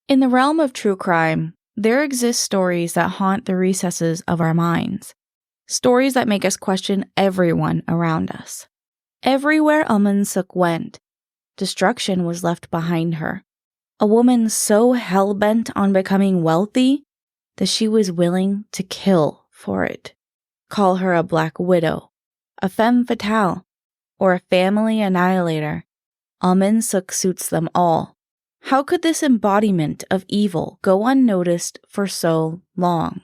In the realm of true crime, there exist stories that haunt the recesses of our minds. Stories that make us question everyone around us. Everywhere Eom In-sook went, destruction was left behind her. A woman so hell-bent on becoming wealthy that she was willing to kill for it. Call her a black widow, a femme fatale, or a family annihilator. Eom In-sook suits them all. How could this embodiment of evil go unnoticed for so long?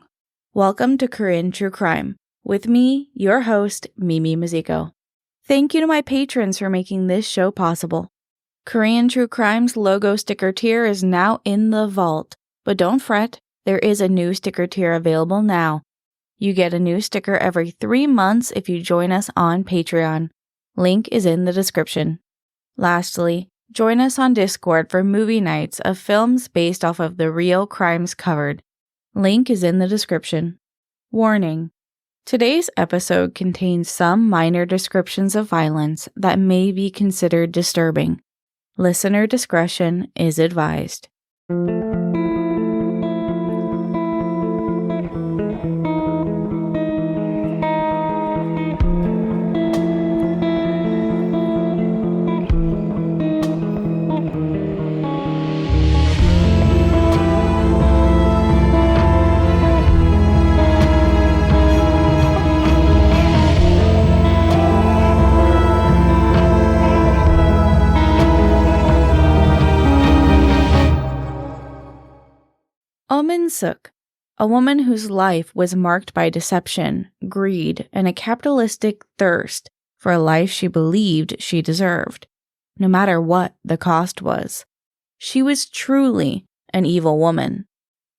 Welcome to Korean True Crime. With me, your host, Mimi Maziko. Thank you to my patrons for making this show possible. Korean True Crime's logo sticker tier is now in the vault, but don't fret, there is a new sticker tier available now. You get a new sticker every 3 months if you join us on Patreon. Link is in the description. Lastly, join us on Discord for movie nights of films based off of the real crimes covered. Link is in the description. Warning: today's episode contains some minor descriptions of violence that may be considered disturbing. Listener discretion is advised. Eom In-sook, a woman whose life was marked by deception, greed, and a capitalistic thirst for a life she believed she deserved, no matter what the cost was. She was truly an evil woman.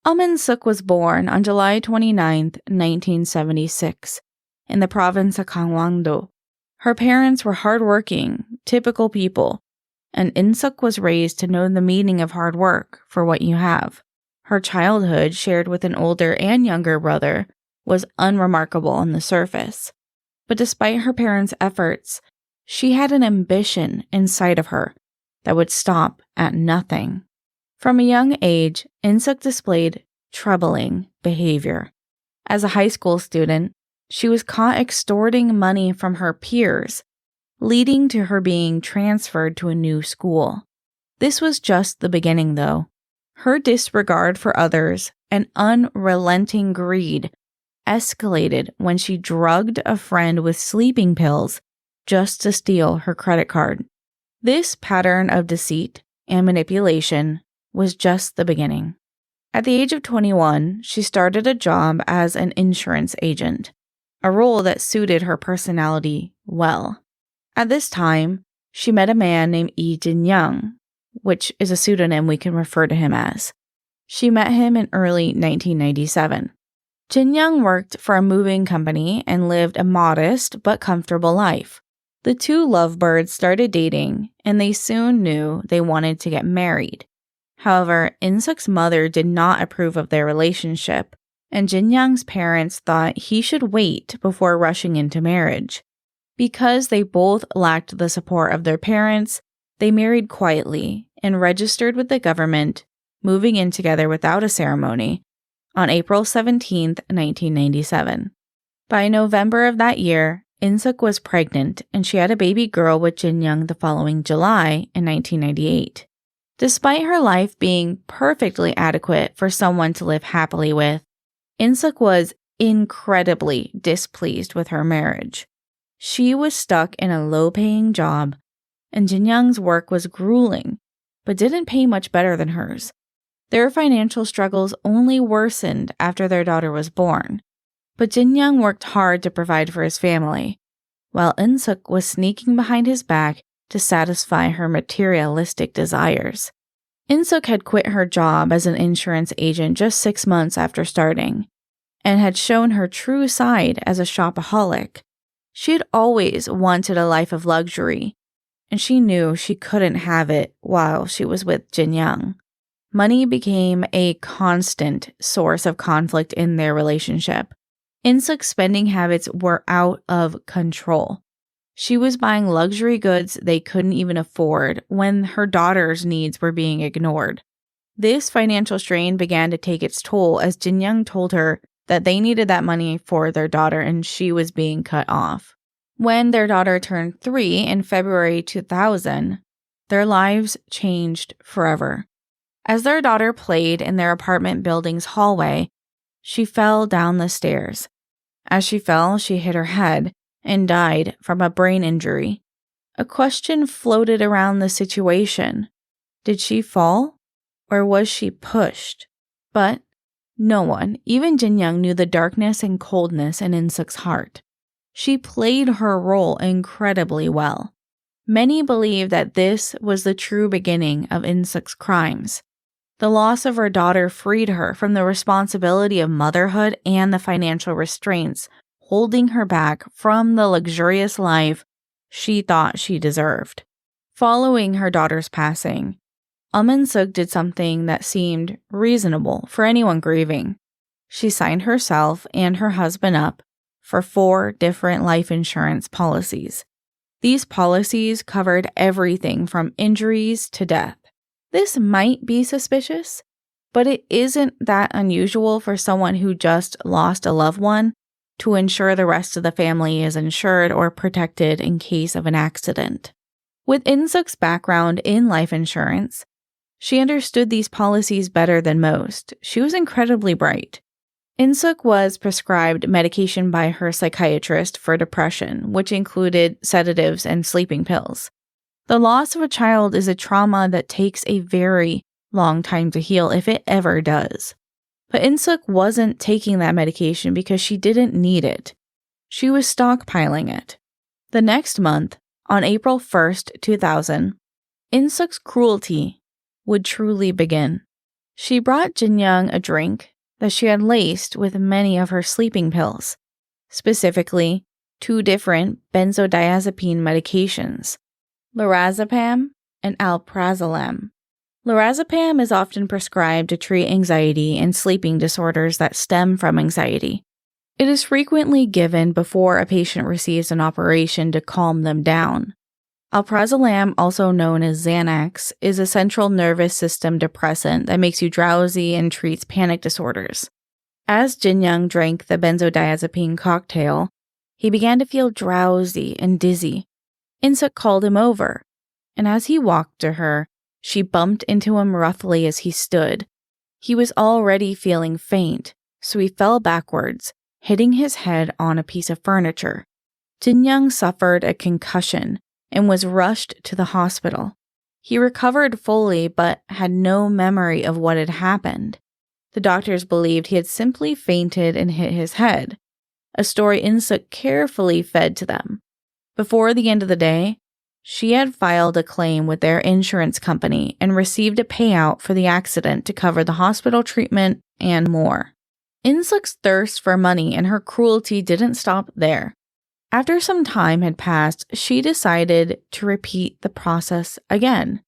Eom In-sook was born on July 29, 1976, in the province of Gangwon-do. Her parents were hardworking, typical people, and In-sook was raised to know the meaning of hard work for what you have. Her childhood, shared with an older and younger brother, was unremarkable on the surface. But despite her parents' efforts, she had an ambition inside of her that would stop at nothing. From a young age, In-sook displayed troubling behavior. As a high school student, she was caught extorting money from her peers, leading to her being transferred to a new school. This was just the beginning, though. Her disregard for others and unrelenting greed escalated when she drugged a friend with sleeping pills just to steal her credit card. This pattern of deceit and manipulation was just the beginning. At the age of 21, she started a job as an insurance agent, a role that suited her personality well. At this time, she met a man named Lee Jin-young, which is a pseudonym we can refer to him as. She met him in early 1997. Jin-young worked for a moving company and lived a modest but comfortable life. The two lovebirds started dating, and they soon knew they wanted to get married. However, In-sook's mother did not approve of their relationship, and Jin-young's parents thought he should wait before rushing into marriage. Because they both lacked the support of their parents, they married quietly and registered with the government, moving in together without a ceremony, on April 17, 1997. By November of that year, In-sook was pregnant and she had a baby girl with Jin-young the following July in 1998. Despite her life being perfectly adequate for someone to live happily with, In-sook was incredibly displeased with her marriage. She was stuck in a low-paying job, and Jin-young's work was grueling, but didn't pay much better than hers. Their financial struggles only worsened after their daughter was born, but Jin-young worked hard to provide for his family, while In-sook was sneaking behind his back to satisfy her materialistic desires. In-sook had quit her job as an insurance agent just 6 months after starting, and had shown her true side as a shopaholic. She had always wanted a life of luxury, and she knew she couldn't have it while she was with Jin-young. Money became a constant source of conflict in their relationship. In-sook's spending habits were out of control. She was buying luxury goods they couldn't even afford when her daughter's needs were being ignored. This financial strain began to take its toll as Jin-young told her that they needed that money for their daughter and she was being cut off. When their daughter turned 3 in February 2000, their lives changed forever. As their daughter played in their apartment building's hallway, she fell down the stairs. As she fell, she hit her head and died from a brain injury. A question floated around the situation. Did she fall? Or was she pushed? But no one, even Jin-young, knew the darkness and coldness in In-sook's heart. She played her role incredibly well. Many believe that this was the true beginning of In-sook's crimes. The loss of her daughter freed her from the responsibility of motherhood and the financial restraints holding her back from the luxurious life she thought she deserved. Following her daughter's passing, Eom In-sook did something that seemed reasonable for anyone grieving. She signed herself and her husband up for 4 different life insurance policies. These policies covered everything from injuries to death. This might be suspicious, but it isn't that unusual for someone who just lost a loved one to ensure the rest of the family is insured or protected in case of an accident. With In-sook's background in life insurance, she understood these policies better than most. She was incredibly bright. In-sook was prescribed medication by her psychiatrist for depression, which included sedatives and sleeping pills. The loss of a child is a trauma that takes a very long time to heal if it ever does. But In-sook wasn't taking that medication because she didn't need it. She was stockpiling it. The next month, on April 1st, 2000, In-sook's cruelty would truly begin. She brought Jin-young a drink that she had laced with many of her sleeping pills, specifically 2 different benzodiazepine medications, lorazepam and alprazolam. Lorazepam is often prescribed to treat anxiety and sleeping disorders that stem from anxiety. It is frequently given before a patient receives an operation to calm them down. Alprazolam, also known as Xanax, is a central nervous system depressant that makes you drowsy and treats panic disorders. As Jin-young drank the benzodiazepine cocktail, he began to feel drowsy and dizzy. In-sook called him over, and as he walked to her, she bumped into him roughly as he stood. He was already feeling faint, so he fell backwards, hitting his head on a piece of furniture. Jin-young suffered a concussion and was rushed to the hospital. He recovered fully but had no memory of what had happened. The doctors believed he had simply fainted and hit his head, a story In-sook carefully fed to them. Before the end of the day, she had filed a claim with their insurance company and received a payout for the accident to cover the hospital treatment and more. In-sook's thirst for money and her cruelty didn't stop there. After some time had passed, she decided to repeat the process again.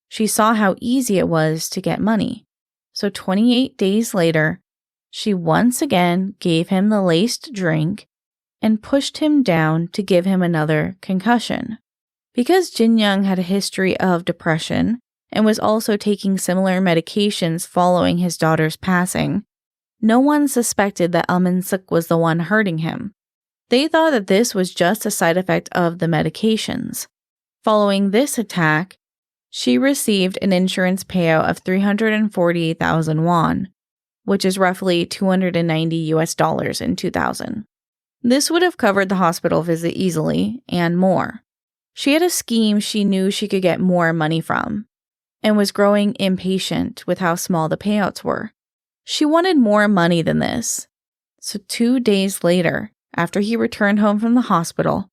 She saw how easy it was to get money. So 28 days later, she once again gave him the laced drink and pushed him down to give him another concussion. Because Jin-young had a history of depression and was also taking similar medications following his daughter's passing, no one suspected that Eom In-sook was the one hurting him. They thought that this was just a side effect of the medications. Following this attack, she received an insurance payout of 340,000 won, which is roughly $290 in 2000. This would have covered the hospital visit easily and more. She had a scheme she knew she could get more money from, and was growing impatient with how small the payouts were. She wanted more money than this. So 2 days later, after he returned home from the hospital,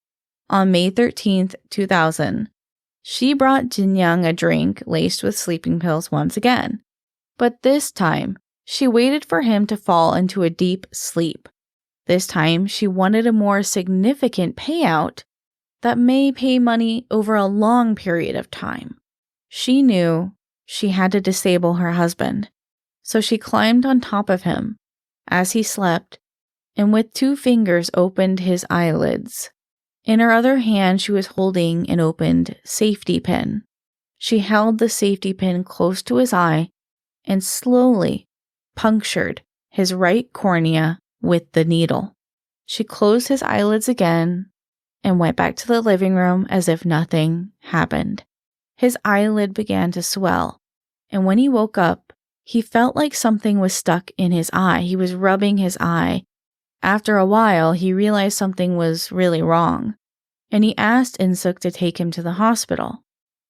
on May 13th, 2000, she brought Jin-young a drink laced with sleeping pills once again. But this time, she waited for him to fall into a deep sleep. This time, she wanted a more significant payout that may pay money over a long period of time. She knew she had to disable her husband, so she climbed on top of him as he slept and with 2 fingers opened his eyelids. In her other hand, she was holding an opened safety pin. She held the safety pin close to his eye and slowly punctured his right cornea with the needle. She closed his eyelids again and went back to the living room as if nothing happened. His eyelid began to swell, and when he woke up, he felt like something was stuck in his eye. He was rubbing his eye. After a while, he realized something was really wrong, and he asked In-sook to take him to the hospital.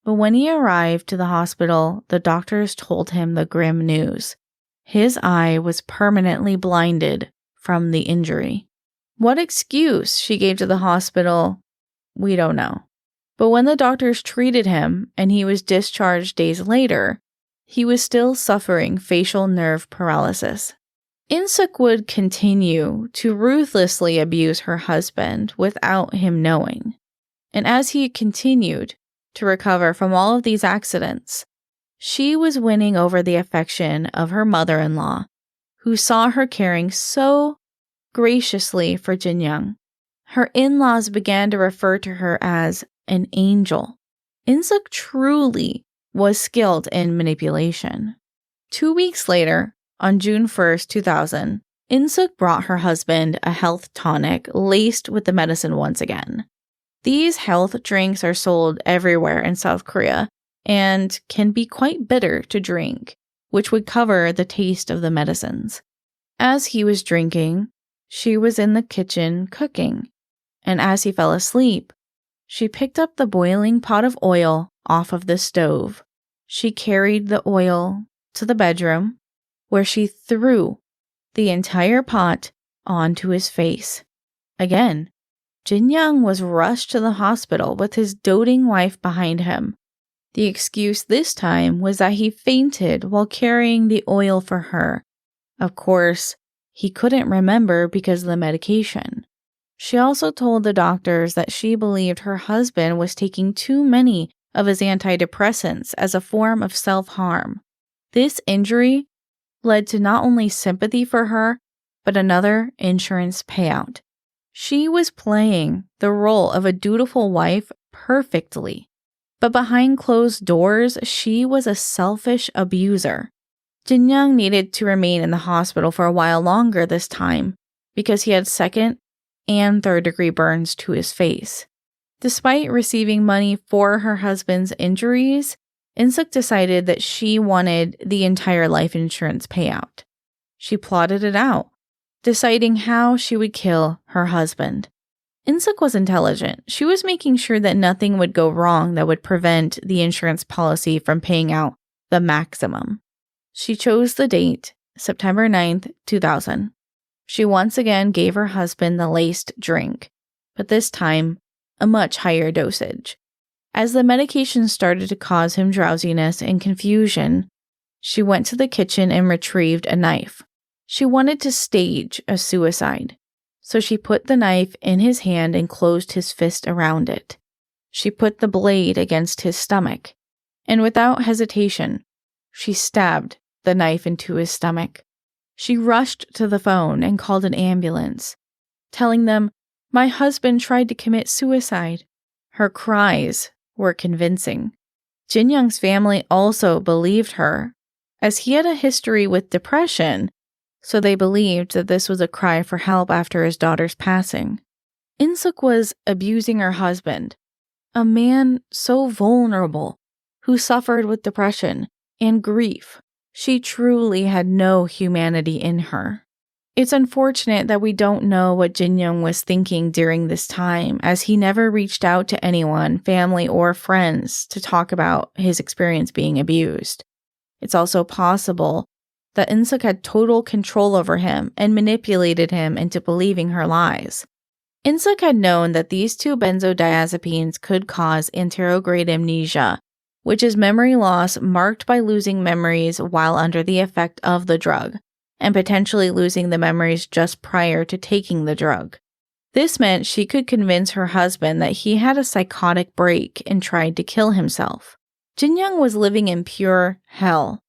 But when he arrived to the hospital, the doctors told him the grim news. His eye was permanently blinded from the injury. What excuse she gave to the hospital, we don't know. But when the doctors treated him and he was discharged days later, he was still suffering facial nerve paralysis. In-sook would continue to ruthlessly abuse her husband without him knowing. And as he continued to recover from all of these accidents, she was winning over the affection of her mother-in-law, who saw her caring so graciously for Jin-young. Her in-laws began to refer to her as an angel. In-sook truly was skilled in manipulation. 2 weeks later, on June 1st, 2000, In-sook brought her husband a health tonic laced with the medicine once again. These health drinks are sold everywhere in South Korea and can be quite bitter to drink, which would cover the taste of the medicines. As he was drinking, she was in the kitchen cooking, and as he fell asleep, she picked up the boiling pot of oil off of the stove. She carried the oil to the bedroom, where she threw the entire pot onto his face. Again, Jin-young was rushed to the hospital with his doting wife behind him. The excuse this time was that he fainted while carrying the oil for her. Of course, he couldn't remember because of the medication. She also told the doctors that she believed her husband was taking too many of his antidepressants as a form of self-harm. This injury led to not only sympathy for her, but another insurance payout. She was playing the role of a dutiful wife perfectly, but behind closed doors, she was a selfish abuser. Jin-young needed to remain in the hospital for a while longer this time because he had second and third-degree burns to his face. Despite receiving money for her husband's injuries, In-sook decided that she wanted the entire life insurance payout. She plotted it out, deciding how she would kill her husband. In-sook was intelligent. She was making sure that nothing would go wrong that would prevent the insurance policy from paying out the maximum. She chose the date, September 9th, 2000. She once again gave her husband the laced drink, but this time, a much higher dosage. As the medication started to cause him drowsiness and confusion, she went to the kitchen and retrieved a knife. She wanted to stage a suicide, so she put the knife in his hand and closed his fist around it. She put the blade against his stomach, and without hesitation, she stabbed the knife into his stomach. She rushed to the phone and called an ambulance, telling them, "My husband tried to commit suicide." Her cries were convincing. Jin-young's family also believed her, as he had a history with depression, so they believed that this was a cry for help after his daughter's passing. In-sook was abusing her husband, a man so vulnerable, who suffered with depression and grief. She truly had no humanity in her. It's unfortunate that we don't know what Jin-young was thinking during this time, as he never reached out to anyone, family or friends, to talk about his experience being abused. It's also possible that In-sook had total control over him and manipulated him into believing her lies. In-sook had known that these two benzodiazepines could cause anterograde amnesia, which is memory loss marked by losing memories while under the effect of the drug, and potentially losing the memories just prior to taking the drug. This meant she could convince her husband that he had a psychotic break and tried to kill himself. Jin-young was living in pure hell.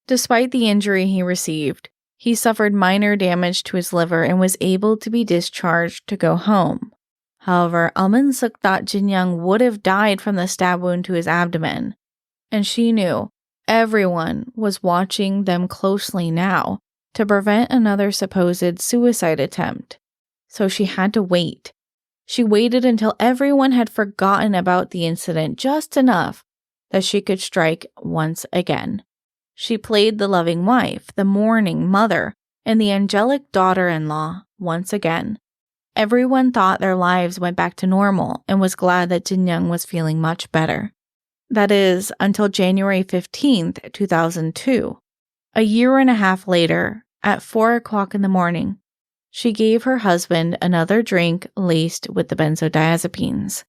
Despite the injury he received, he suffered minor damage to his liver and was able to be discharged to go home. However, Eom In-sook thought Jin-young would have died from the stab wound to his abdomen, and she knew Everyone was watching them closely now to prevent another supposed suicide attempt. So she had to wait. She waited until everyone had forgotten about the incident just enough that she could strike once again. She played the loving wife, the mourning mother, and the angelic daughter-in-law once again. Everyone thought their lives went back to normal and was glad that Jin-young was feeling much better. That is, until January 15th, 2002. A year and a half later, at 4 o'clock in the morning, she gave her husband another drink laced with the benzodiazepines.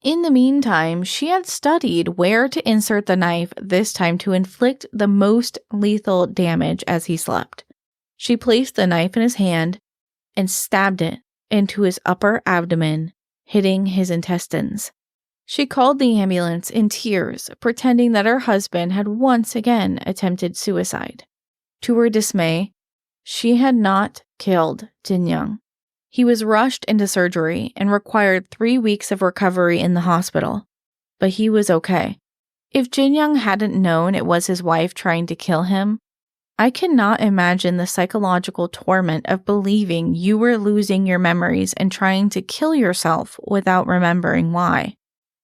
In the meantime, she had studied where to insert the knife, this time to inflict the most lethal damage as he slept. She placed the knife in his hand and stabbed it into his upper abdomen, hitting his intestines. She called the ambulance in tears, pretending that her husband had once again attempted suicide. To her dismay, she had not killed Jin-young. He was rushed into surgery and required 3 weeks of recovery in the hospital, but he was okay. If Jin-young hadn't known it was his wife trying to kill him, I cannot imagine the psychological torment of believing you were losing your memories and trying to kill yourself without remembering why.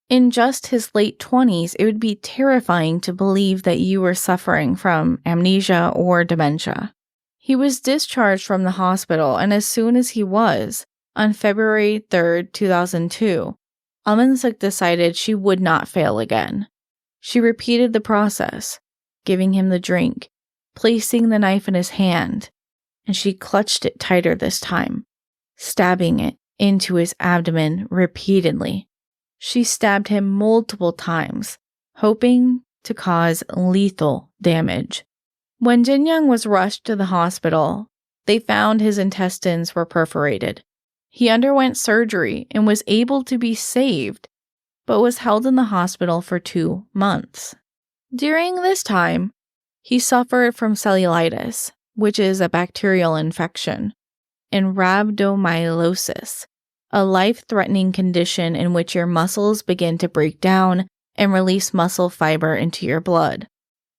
In just his late 20s, it would be terrifying to believe that you were suffering from amnesia or dementia. He was discharged from the hospital, and as soon as he was, on February 3rd, 2002, Eom In-sook decided she would not fail again. She repeated the process, giving him the drink, placing the knife in his hand, and she clutched it tighter this time, stabbing it into his abdomen repeatedly. She stabbed him multiple times, hoping to cause lethal damage. When Jin-young was rushed to the hospital, they found his intestines were perforated. He underwent surgery and was able to be saved, but was held in the hospital for 2 months. During this time, he suffered from cellulitis, which is a bacterial infection, and rhabdomyolysis, a life-threatening condition in which your muscles begin to break down and release muscle fiber into your blood.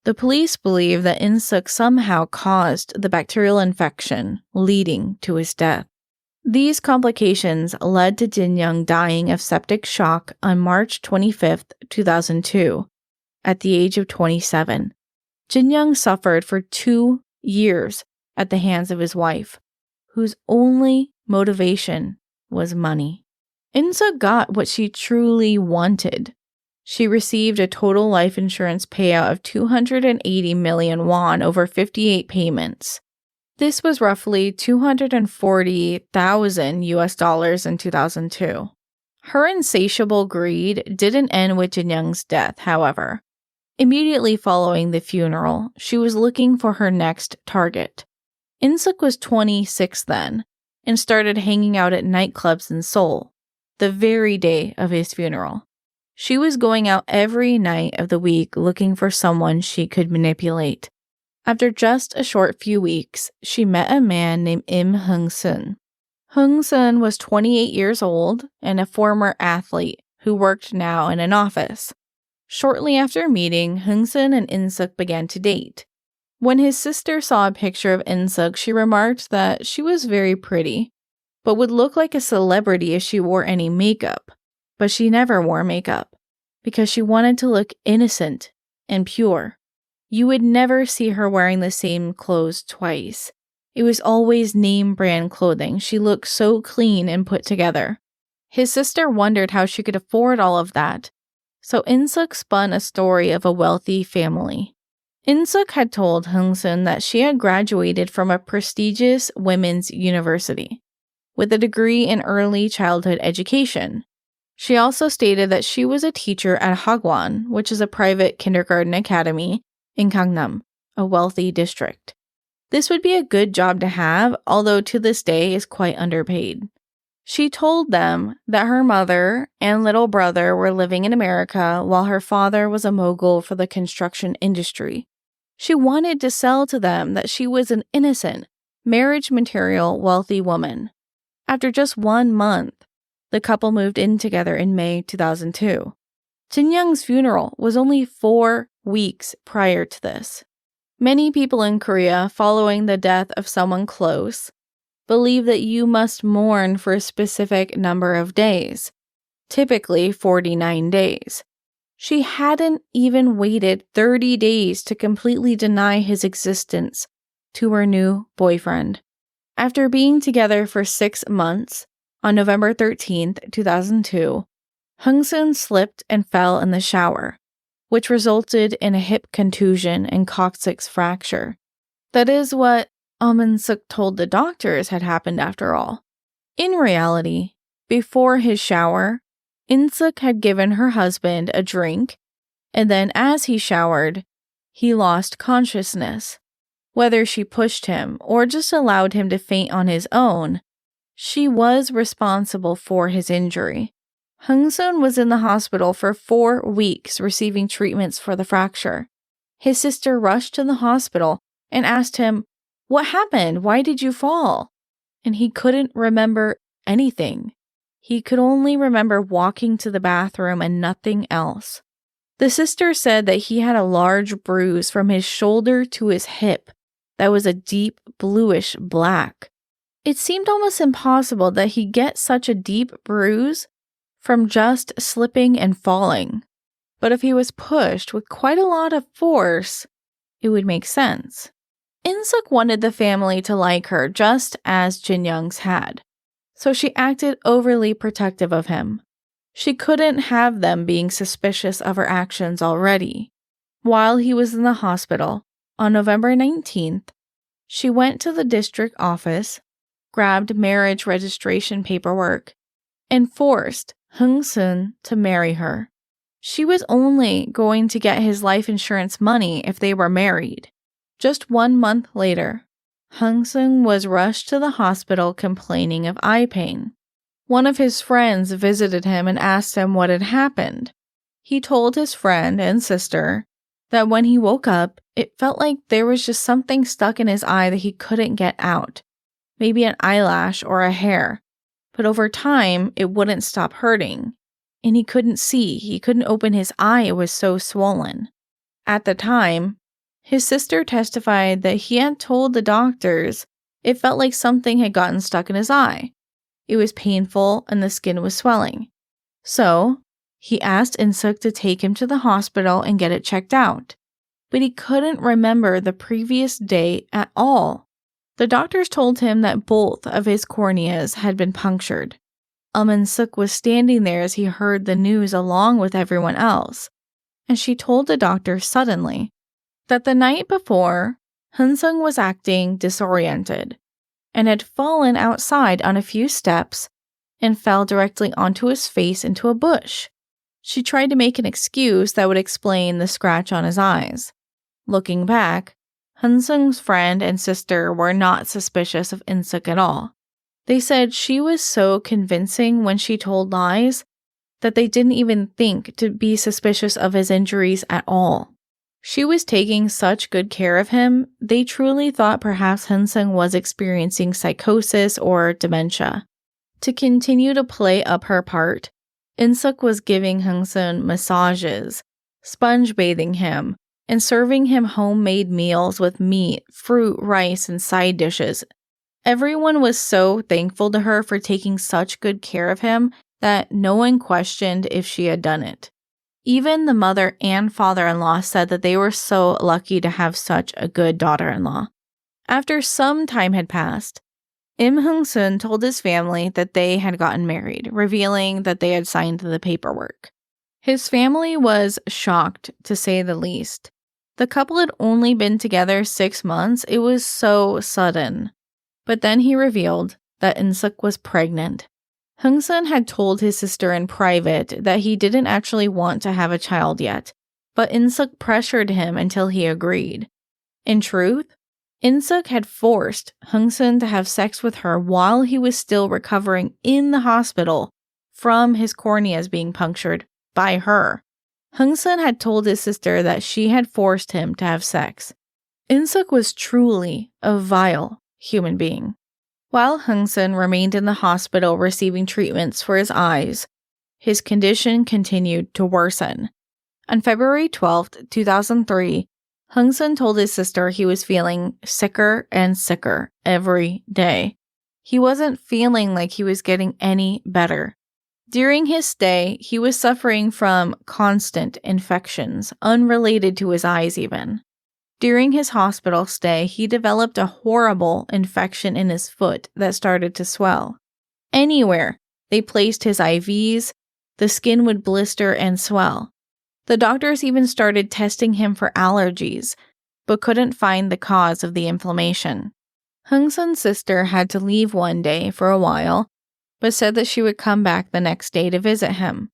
The police believe that In-sook somehow caused the bacterial infection, leading to his death. These complications led to Jin-young dying of septic shock on March 25, 2002, at the age of 27. Jin-young suffered for 2 years at the hands of his wife, whose only motivation was money. In-sook got what she truly wanted. She received a total life insurance payout of 280 million won over 58 payments. This was roughly $240,000 in 2002. Her insatiable greed didn't end with Jin-young's death, however. Immediately following the funeral, she was looking for her next target. In-sook was 26 then, and started hanging out at nightclubs in Seoul, the very day of his funeral. She was going out every night of the week looking for someone she could manipulate. After just a short few weeks, she met a man named Im Hung-sun. Hung-sun was 28 years old and a former athlete who worked now in an office. Shortly after meeting, Hung-sun and In-sook began to date. When his sister saw a picture of In-sook, she remarked that she was very pretty, but would look like a celebrity if she wore any makeup. But she never wore makeup, because she wanted to look innocent and pure. You would never see her wearing the same clothes twice. It was always name brand clothing. She looked so clean and put together. His sister wondered how she could afford all of that, so In-sook spun a story of a wealthy family. In-sook had told Hung-sun that she had graduated from a prestigious women's university with a degree in early childhood education. She also stated that she was a teacher at Hagwon, which is a private kindergarten academy in Gangnam, a wealthy district. This would be a good job to have, although to this day is quite underpaid. She told them that her mother and little brother were living in America while her father was a mogul for the construction industry. She wanted to sell to them that she was an innocent, marriage material, wealthy woman. After just 1 month, the couple moved in together in May 2002. Jin-young's funeral was only 4 weeks prior to this. Many people in Korea, following the death of someone close, believe that you must mourn for a specific number of days, typically 49 days. She hadn't even waited 30 days to completely deny his existence to her new boyfriend. After being together for 6 months, on November 13, 2002, Hung-soon slipped and fell in the shower, which resulted in a hip contusion and coccyx fracture. That is what Eom In-sook told the doctors had happened after all. In reality, before his shower, In-sook had given her husband a drink, and then as he showered, he lost consciousness. Whether she pushed him or just allowed him to faint on his own, she was responsible for his injury. Hung-soon was in the hospital for 4 weeks receiving treatments for the fracture. His sister rushed to the hospital and asked him, "What happened? Why did you fall?" And he couldn't remember anything. He could only remember walking to the bathroom and nothing else. The sister said that he had a large bruise from his shoulder to his hip that was a deep bluish black. It seemed almost impossible that he get such a deep bruise from just slipping and falling. But if he was pushed with quite a lot of force, it would make sense. In-sook wanted the family to like her just as Jin-young's had, so she acted overly protective of him. She couldn't have them being suspicious of her actions already. While he was in the hospital, on November 19th, she went to the district office, grabbed marriage registration paperwork, and forced Hung-soon to marry her. She was only going to get his life insurance money if they were married. Just 1 month later, Hung-soon was rushed to the hospital complaining of eye pain. One of his friends visited him and asked him what had happened. He told his friend and sister that when he woke up, it felt like there was just something stuck in his eye that he couldn't get out, maybe an eyelash or a hair. But over time, it wouldn't stop hurting, and he couldn't see. He couldn't open his eye. It was so swollen. At the time, his sister testified that he had told the doctors it felt like something had gotten stuck in his eye. It was painful and the skin was swelling. So, he asked In-sook to take him to the hospital and get it checked out. But he couldn't remember the previous day at all. The doctors told him that both of his corneas had been punctured. Eom In-sook was standing there as he heard the news along with everyone else, and she told the doctor suddenly that the night before, Hung-soon was acting disoriented and had fallen outside on a few steps and fell directly onto his face into a bush. She tried to make an excuse that would explain the scratch on his eyes. Looking back, Hung-soon's friend and sister were not suspicious of In-sook at all. They said she was so convincing when she told lies that they didn't even think to be suspicious of his injuries at all. She was taking such good care of him, they truly thought perhaps Hung-soon was experiencing psychosis or dementia. To continue to play up her part, In-sook was giving Hung-soon massages, sponge bathing him, and serving him homemade meals with meat, fruit, rice, and side dishes. Everyone was so thankful to her for taking such good care of him that no one questioned if she had done it. Even the mother and father-in-law said that they were so lucky to have such a good daughter-in-law. After some time had passed, Im Hung-soon told his family that they had gotten married, revealing that they had signed the paperwork. His family was shocked, to say the least. The couple had only been together 6 months. It was so sudden. But then he revealed that In-sook was pregnant. Hung-soon had told his sister in private that he didn't actually want to have a child yet, but In-sook pressured him until he agreed. In truth, In-sook had forced Hung-soon to have sex with her while he was still recovering in the hospital from his corneas being punctured by her. Hung-soon had told his sister that she had forced him to have sex. In-sook was truly a vile human being. While Hung-soon remained in the hospital receiving treatments for his eyes, his condition continued to worsen. On February 12th, 2003, Hung-sun told his sister he was feeling sicker and sicker every day. He wasn't feeling like he was getting any better. During his stay, he was suffering from constant infections, unrelated to his eyes even. During his hospital stay, he developed a horrible infection in his foot that started to swell. Anywhere they placed his IVs, the skin would blister and swell. The doctors even started testing him for allergies, but couldn't find the cause of the inflammation. Hung-sun's sister had to leave one day for a while, but said that she would come back the next day to visit him.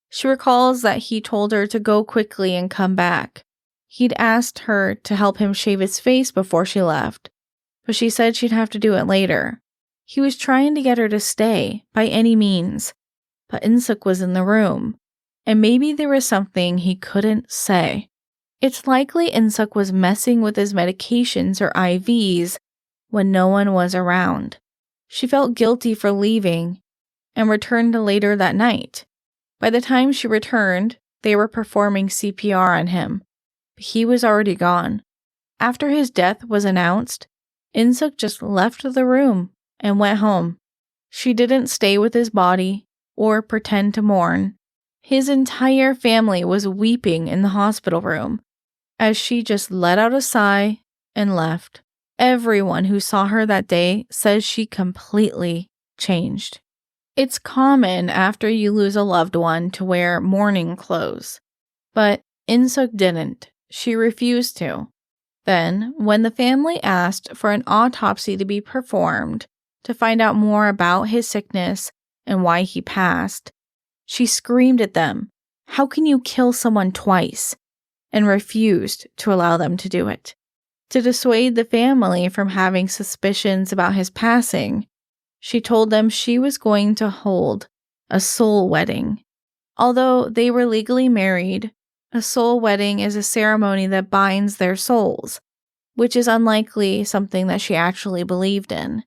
She recalls that he told her to go quickly and come back. He'd asked her to help him shave his face before she left, but she said she'd have to do it later. He was trying to get her to stay by any means, but In-sook was in the room, and maybe there was something he couldn't say. It's likely In-sook was messing with his medications or IVs when no one was around. She felt guilty for leaving and returned later that night. By the time she returned, they were performing CPR on him, but he was already gone. After his death was announced, In-sook just left the room and went home. She didn't stay with his body or pretend to mourn. His entire family was weeping in the hospital room as she just let out a sigh and left. Everyone who saw her that day says she completely changed. It's common after you lose a loved one to wear mourning clothes, but In-sook didn't. She refused to. Then, when the family asked for an autopsy to be performed to find out more about his sickness and why he passed, she screamed at them, "How can you kill someone twice?" and refused to allow them to do it. To dissuade the family from having suspicions about his passing, she told them she was going to hold a soul wedding. Although they were legally married, a soul wedding is a ceremony that binds their souls, which is unlikely something that she actually believed in.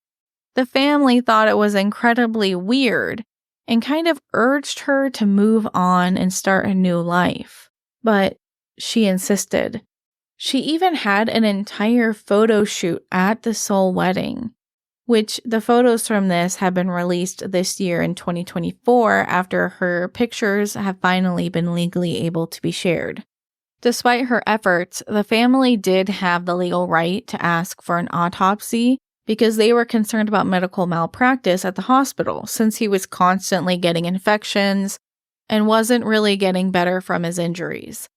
The family thought it was incredibly weird and kind of urged her to move on and start a new life, but she insisted. She even had an entire photo shoot at the soul wedding, which the photos from this have been released this year in 2024 after her pictures have finally been legally able to be shared. Despite her efforts, the family did have the legal right to ask for an autopsy because they were concerned about medical malpractice at the hospital since he was constantly getting infections and wasn't really getting better from his injuries.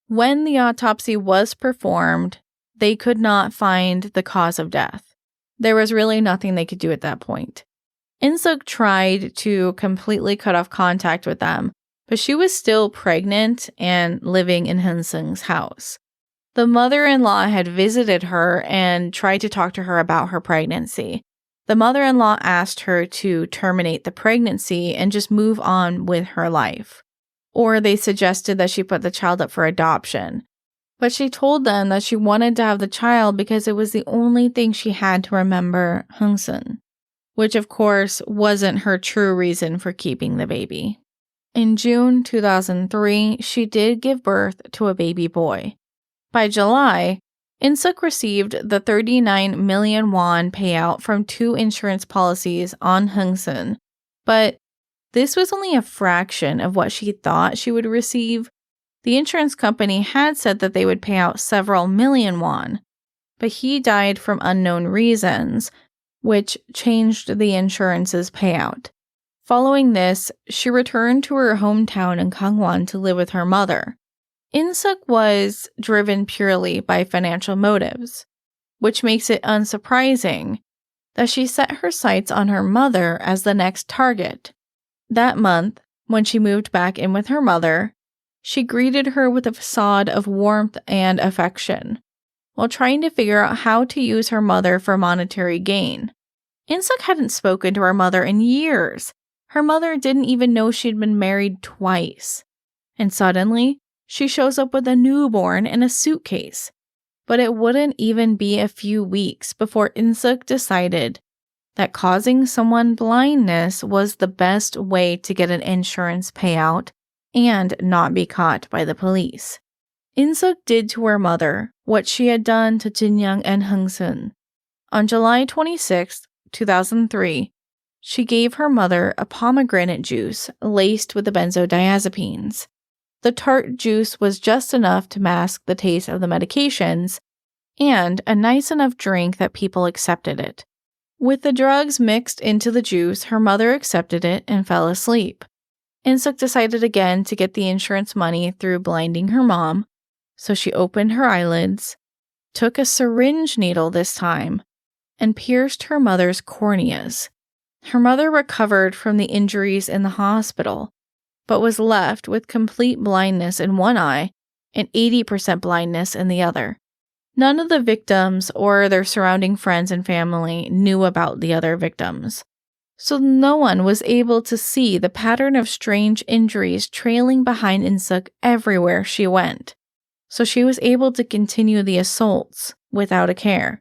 When the autopsy was performed, they could not find the cause of death. There was really nothing they could do at that point. In-sook tried to completely cut off contact with them, but she was still pregnant and living in Hung-sun's house. The mother-in-law had visited her and tried to talk to her about her pregnancy. The mother-in-law asked her to terminate the pregnancy and just move on with her life. Or they suggested that she put the child up for adoption. But she told them that she wanted to have the child because it was the only thing she had to remember Hung-sun, which of course wasn't her true reason for keeping the baby. In June 2003, she did give birth to a baby boy. By July, In-sook received the 39 million won payout from 2 insurance policies on Hung-sun, but this was only a fraction of what she thought she would receive. The insurance company had said that they would pay out several million won, but he died from unknown reasons, which changed the insurance's payout. Following this, she returned to her hometown in Gangwon to live with her mother. In-sook was driven purely by financial motives, which makes it unsurprising that she set her sights on her mother as the next target. That month, when she moved back in with her mother, she greeted her with a facade of warmth and affection, while trying to figure out how to use her mother for monetary gain. In-sook hadn't spoken to her mother in years. Her mother didn't even know she'd been married twice. And suddenly, she shows up with a newborn in a suitcase. But it wouldn't even be a few weeks before In-sook decided that causing someone blindness was the best way to get an insurance payout and not be caught by the police. In-sook did to her mother what she had done to Jin-young and Hung-sun. On July 26, 2003, she gave her mother a pomegranate juice laced with the benzodiazepines. The tart juice was just enough to mask the taste of the medications, and a nice enough drink that people accepted it. With the drugs mixed into the juice, her mother accepted it and fell asleep. In-sook decided again to get the insurance money through blinding her mom, so she opened her eyelids, took a syringe needle this time, and pierced her mother's corneas. Her mother recovered from the injuries in the hospital, but was left with complete blindness in one eye and 80% blindness in the other. None of the victims or their surrounding friends and family knew about the other victims, so no one was able to see the pattern of strange injuries trailing behind In-sook everywhere she went, so she was able to continue the assaults without a care.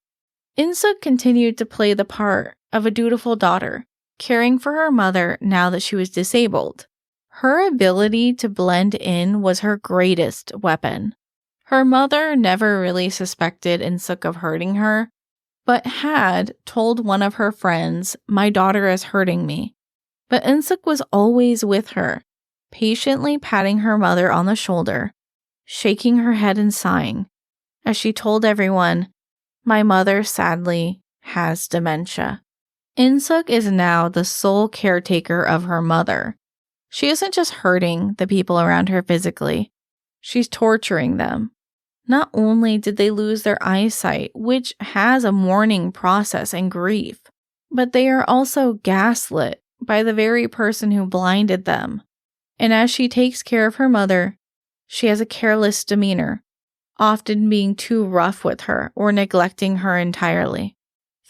In-sook continued to play the part of a dutiful daughter, caring for her mother now that she was disabled. Her ability to blend in was her greatest weapon. Her mother never really suspected In-sook of hurting her, but had told one of her friends, "My daughter is hurting me." But In-sook was always with her, patiently patting her mother on the shoulder, shaking her head and sighing, as she told everyone, "My mother sadly has dementia." In-sook is now the sole caretaker of her mother. She isn't just hurting the people around her physically, she's torturing them. Not only did they lose their eyesight, which has a mourning process and grief, but they are also gaslit by the very person who blinded them. And as she takes care of her mother, she has a careless demeanor, often being too rough with her or neglecting her entirely.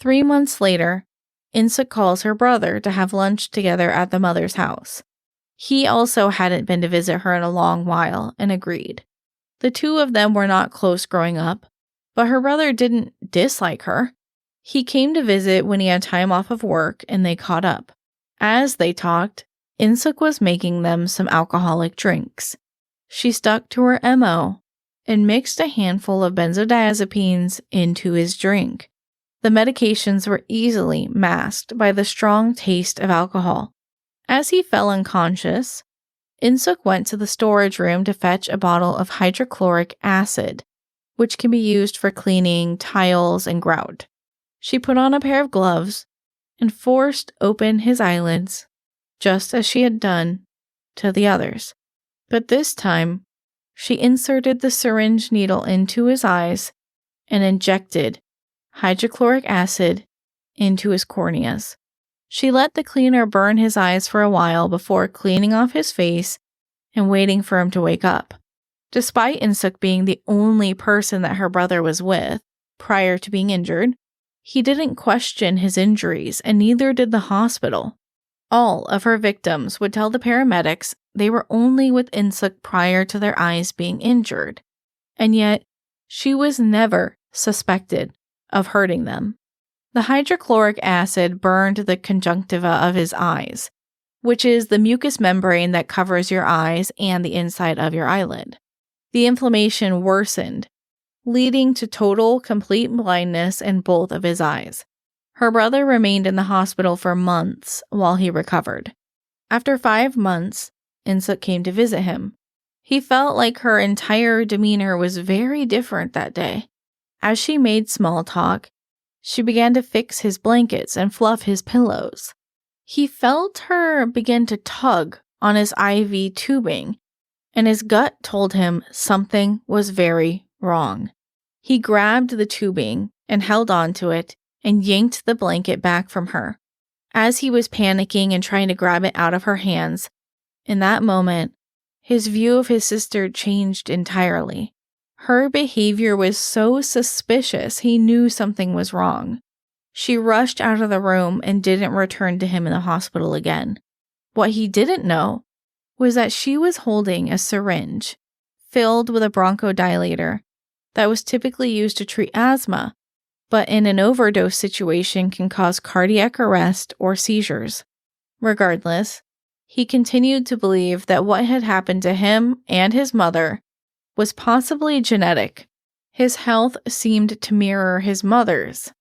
3 months later, In-sook calls her brother to have lunch together at the mother's house. He also hadn't been to visit her in a long while and agreed. The two of them were not close growing up, but her brother didn't dislike her. He came to visit when he had time off of work and they caught up. As they talked, In-sook was making them some alcoholic drinks. She stuck to her MO and mixed a handful of benzodiazepines into his drink. The medications were easily masked by the strong taste of alcohol. As he fell unconscious, In-sook went to the storage room to fetch a bottle of hydrochloric acid, which can be used for cleaning tiles and grout. She put on a pair of gloves and forced open his eyelids, just as she had done to the others. But this time, she inserted the syringe needle into his eyes and injected hydrochloric acid into his corneas. She let the cleaner burn his eyes for a while before cleaning off his face and waiting for him to wake up. Despite In-sook being the only person that her brother was with prior to being injured, he didn't question his injuries, and neither did the hospital. All of her victims would tell the paramedics they were only with In-sook prior to their eyes being injured, and yet she was never suspected of hurting them. The hydrochloric acid burned the conjunctiva of his eyes, which is the mucous membrane that covers your eyes and the inside of your eyelid. The inflammation worsened, leading to total, complete blindness in both of his eyes. Her brother remained in the hospital for months while he recovered. After 5 months, In-sook came to visit him. He felt like her entire demeanor was very different that day. As she made small talk, she began to fix his blankets and fluff his pillows. He felt her begin to tug on his IV tubing, and his gut told him something was very wrong. He grabbed the tubing and held onto it and yanked the blanket back from her. As he was panicking and trying to grab it out of her hands, in that moment, his view of his sister changed entirely. Her behavior was so suspicious, he knew something was wrong. She rushed out of the room and didn't return to him in the hospital again. What he didn't know was that she was holding a syringe filled with a bronchodilator that was typically used to treat asthma, but in an overdose situation can cause cardiac arrest or seizures. Regardless, He continued to believe that what had happened to him and his mother was possibly genetic. His health seemed to mirror his mother's.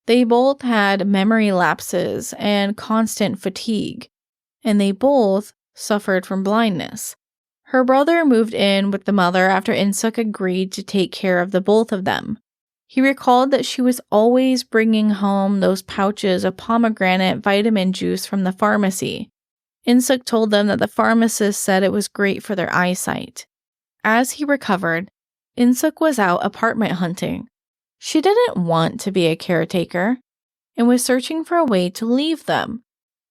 They both had memory lapses and constant fatigue, and they both suffered from blindness. Her brother moved in with the mother after In-sook agreed to take care of the both of them. He recalled that she was always bringing home those pouches of pomegranate vitamin juice from the pharmacy. In-sook told them that the pharmacist said it was great for their eyesight. As he recovered, In-sook was out apartment hunting. She didn't want to be a caretaker and was searching for a way to leave them.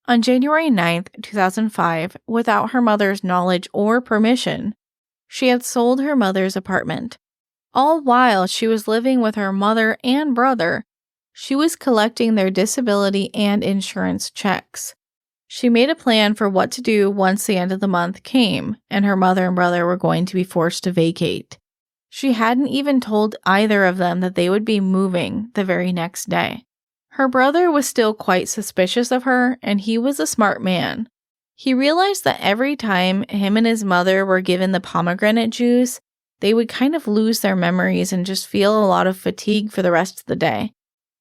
On January 9th, 2005, without her mother's knowledge or permission, she had sold her mother's apartment. All while she was living with her mother and brother, she was collecting their disability and insurance checks. She made a plan for what to do once the end of the month came and her mother and brother were going to be forced to vacate. She hadn't even told either of them that they would be moving the very next day. Her brother was still quite suspicious of her, and he was a smart man. He realized that every time him and his mother were given the pomegranate juice, they would kind of lose their memories and just feel a lot of fatigue for the rest of the day.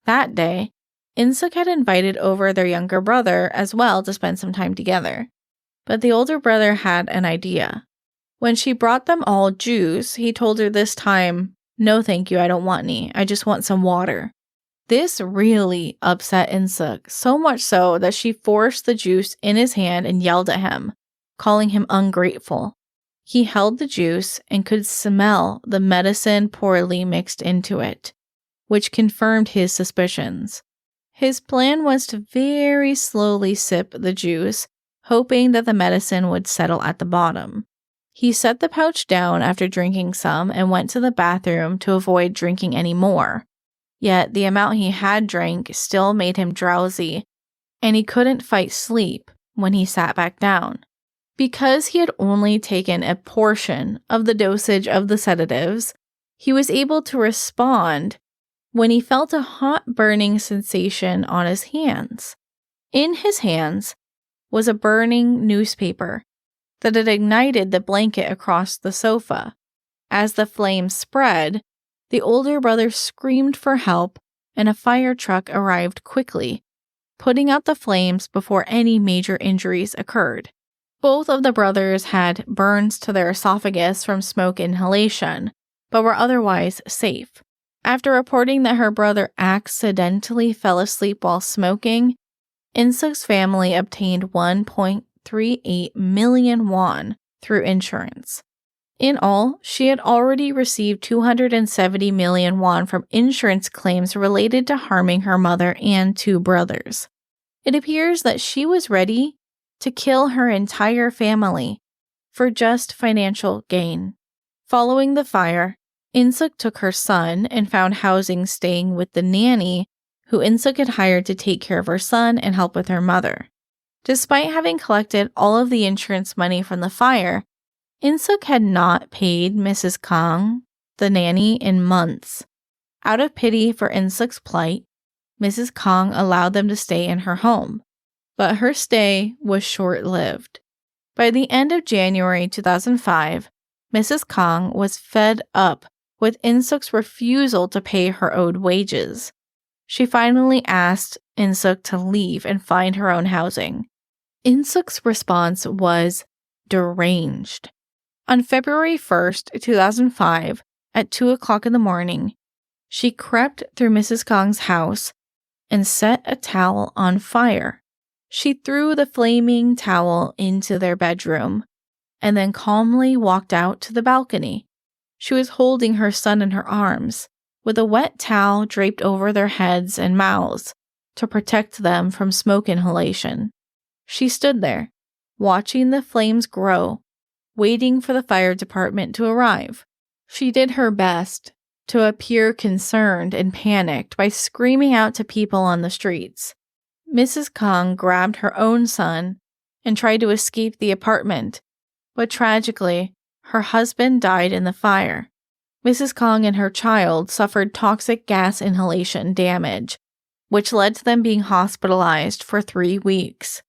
That day, In-sook had invited over their younger brother as well to spend some time together. But the older brother had an idea. When she brought them all juice, he told her this time, "No thank you, I don't want any. I just want some water." This really upset In-sook, so much so that she forced the juice in his hand and yelled at him, calling him ungrateful. He held the juice and could smell the medicine poorly mixed into it, which confirmed his suspicions. His plan was to very slowly sip the juice, hoping that the medicine would settle at the bottom. He set the pouch down after drinking some and went to the bathroom to avoid drinking any more. Yet the amount he had drank still made him drowsy, and he couldn't fight sleep when he sat back down. Because he had only taken a portion of the dosage of the sedatives, he was able to respond when he felt a hot burning sensation on his hands. In his hands was a burning newspaper that had ignited the blanket across the sofa. As the flames spread, the older brother screamed for help, and a fire truck arrived quickly, putting out the flames before any major injuries occurred. Both of the brothers had burns to their esophagus from smoke inhalation, but were otherwise safe. After reporting that her brother accidentally fell asleep while smoking, In-sook's family obtained 1.38 million won through insurance. In all, she had already received 270 million won from insurance claims related to harming her mother and two brothers. It appears that she was ready to kill her entire family for just financial gain. Following the fire, In-sook took her son and found housing staying with the nanny who In-sook had hired to take care of her son and help with her mother. Despite having collected all of the insurance money from the fire, In-sook had not paid Mrs. Kang, the nanny, in months. Out of pity for In-sook's plight, Mrs. Kang allowed them to stay in her home, but her stay was short-lived. By the end of January 2005, Mrs. Kang was fed up with In-sook's refusal to pay her owed wages. She finally asked In-sook to leave and find her own housing. In-sook's response was deranged. On February 1st, 2005, at 2 o'clock in the morning, she crept through Mrs. Kang's house and set a towel on fire. She threw the flaming towel into their bedroom and then calmly walked out to the balcony. She was holding her son in her arms, with a wet towel draped over their heads and mouths to protect them from smoke inhalation. She stood there, watching the flames grow, waiting for the fire department to arrive. She did her best to appear concerned and panicked by screaming out to people on the streets. Mrs. Kang grabbed her own son and tried to escape the apartment, but tragically, her husband died in the fire. Mrs. Kang and her child suffered toxic gas inhalation damage, which led to them being hospitalized for 3 weeks.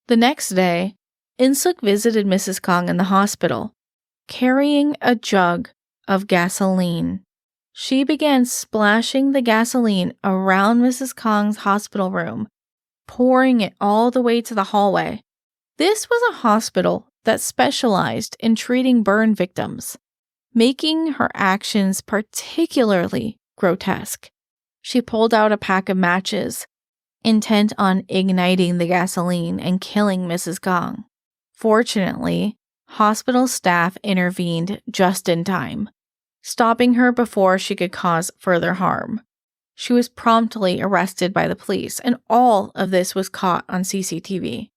The next day, In-sook visited Mrs. Kang in the hospital, carrying a jug of gasoline. She began splashing the gasoline around Mrs. Kang's hospital room, pouring it all the way to the hallway. This was a hospital that specialized in treating burn victims, making her actions particularly grotesque. She pulled out a pack of matches, intent on igniting the gasoline and killing Mrs. Kang. Fortunately, hospital staff intervened just in time, stopping her before she could cause further harm. She was promptly arrested by the police, and all of this was caught on CCTV.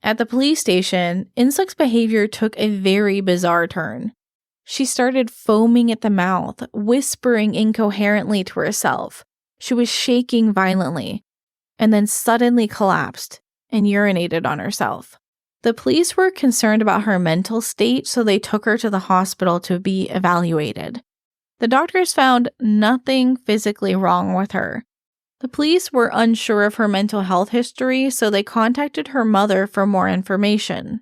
At the police station, In-sook's behavior took a very bizarre turn. She started foaming at the mouth, whispering incoherently to herself. She was shaking violently, and then suddenly collapsed and urinated on herself. The police were concerned about her mental state, so they took her to the hospital to be evaluated. The doctors found nothing physically wrong with her. The police were unsure of her mental health history, so they contacted her mother for more information.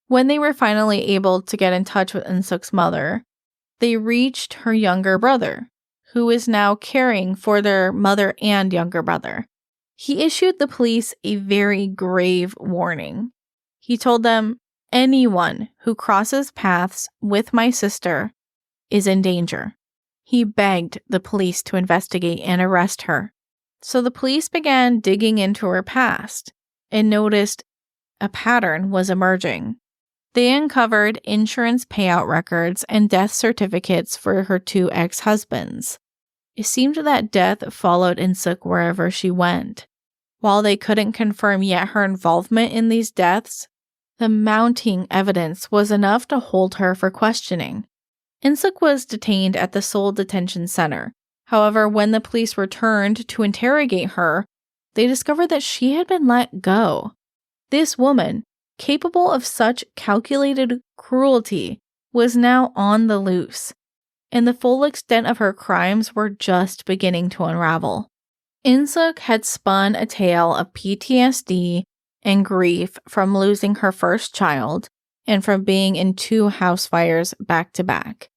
When they were finally able to get in touch with In-sook's mother, they reached her younger brother, who is now caring for their mother and younger brother. He issued the police a very grave warning. He told them, anyone who crosses paths with my sister is in danger. He begged the police to investigate and arrest her. So the police began digging into her past and noticed a pattern was emerging. They uncovered insurance payout records and death certificates for her two ex-husbands. It seemed that death followed In-sook wherever she went. While they couldn't confirm yet her involvement in these deaths, the mounting evidence was enough to hold her for questioning. In-sook was detained at the Seoul Detention Center. However, when the police returned to interrogate her, they discovered that she had been let go. This woman, capable of such calculated cruelty, was now on the loose, and the full extent of her crimes were just beginning to unravel. In-sook had spun a tale of PTSD and grief from losing her first child and from being in 2 house fires back to back.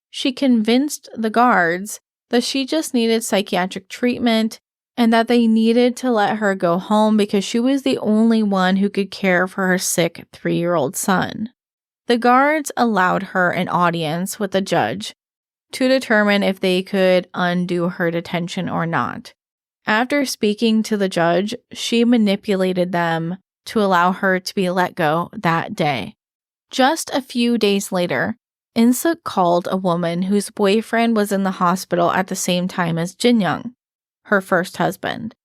She convinced the guards that she just needed psychiatric treatment and that they needed to let her go home because she was the only one who could care for her sick 3-year-old son. The guards allowed her an audience with the judge to determine if they could undo her detention or not. After speaking to the judge, she manipulated them to allow her to be let go that day. Just a few days later, In-sook called a woman whose boyfriend was in the hospital at the same time as Jin-young, her first husband.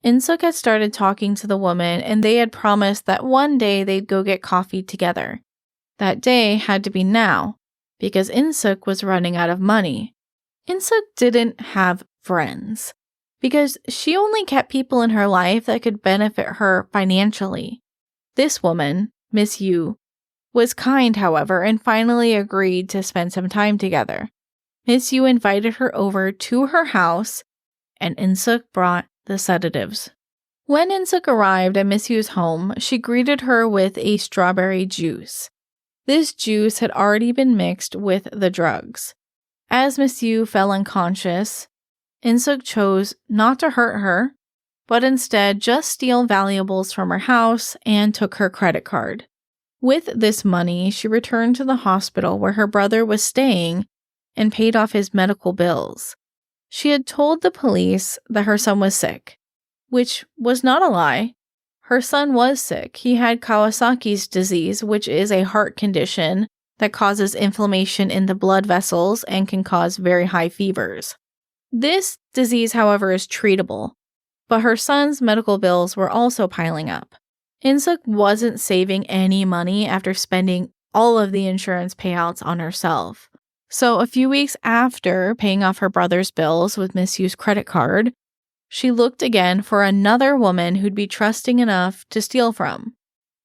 In-sook had started talking to the woman, and they had promised that one day they'd go get coffee together. That day had to be now, because In-sook was running out of money. In-sook didn't have friends, because she only kept people in her life that could benefit her financially. This woman, Miss Yu, was kind, however, and finally agreed to spend some time together. Miss Yu invited her over to her house, and In-sook brought the sedatives. When In-sook arrived at Miss Yu's home, she greeted her with a strawberry juice. This juice had already been mixed with the drugs. As Miss Yu fell unconscious, In-sook chose not to hurt her, but instead just steal valuables from her house and took her credit card. With this money, she returned to the hospital where her brother was staying and paid off his medical bills. She had told the police that her son was sick, which was not a lie. Her son was sick. He had Kawasaki's disease, which is a heart condition that causes inflammation in the blood vessels and can cause very high fevers. This disease, however, is treatable, but her son's medical bills were also piling up. In-sook wasn't saving any money after spending all of the insurance payouts on herself. So a few weeks after paying off her brother's bills with Miss Yu's credit card, she looked again for another woman who'd be trusting enough to steal from.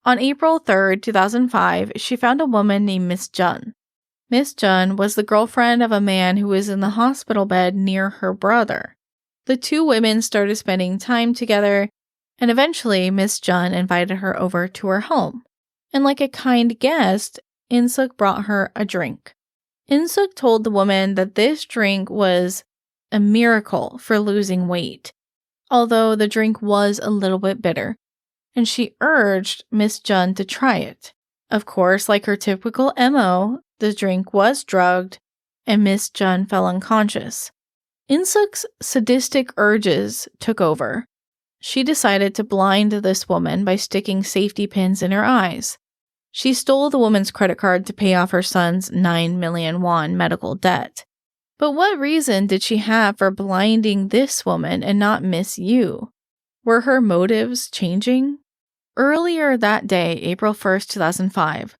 On April 3rd, 2005, she found a woman named Miss Jun. Miss Jun was the girlfriend of a man who was in the hospital bed near her brother. The two women started spending time together, and eventually Miss Jun invited her over to her home. and like a kind guest, In-sook brought her a drink. In-sook told the woman that this drink was a miracle for losing weight, although the drink was a little bit bitter, and she urged Miss Jun to try it. Of course, like her typical MO, the drink was drugged, and Miss Jun fell unconscious. In-sook's sadistic urges took over. She decided to blind this woman by sticking safety pins in her eyes. She stole the woman's credit card to pay off her son's 9 million won medical debt. But what reason did she have for blinding this woman and not Miss Yu? Were her motives changing? Earlier that day, April 1st, 2005,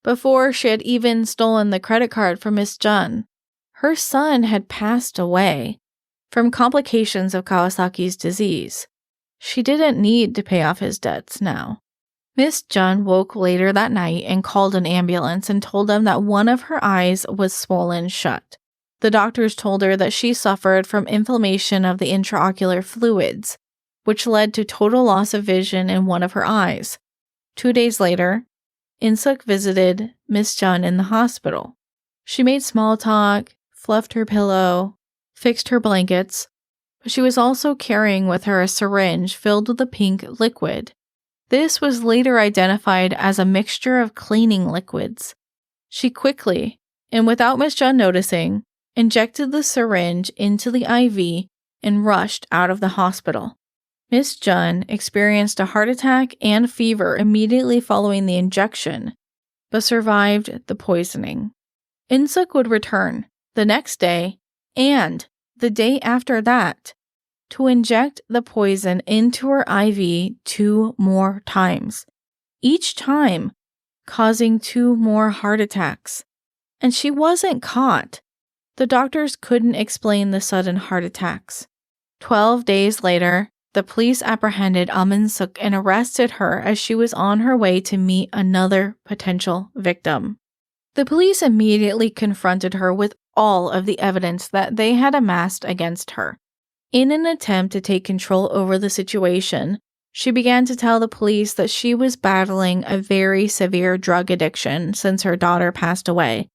before she had even stolen the credit card from Miss Jun, her son had passed away from complications of Kawasaki's disease. She didn't need to pay off his debts now. Miss Jun woke later that night and called an ambulance and told them that one of her eyes was swollen shut. The doctors told her that she suffered from inflammation of the intraocular fluids, which led to total loss of vision in one of her eyes. 2 days later, In-sook visited Miss Jun in the hospital. She made small talk, fluffed her pillow, fixed her blankets, but she was also carrying with her a syringe filled with a pink liquid. This was later identified as a mixture of cleaning liquids. She quickly, and without Miss Jun noticing, injected the syringe into the IV and rushed out of the hospital. Miss Jun experienced a heart attack and fever immediately following the injection, but survived the poisoning. In-sook would return the next day and the day after that to inject the poison into her IV 2 more times, each time causing 2 more heart attacks. And she wasn't caught. The doctors couldn't explain the sudden heart attacks. 12 days later, the police apprehended Eom In-sook and arrested her as she was on her way to meet another potential victim. The police immediately confronted her with all of the evidence that they had amassed against her. In an attempt to take control over the situation, she began to tell the police that she was battling a very severe drug addiction since her daughter passed away.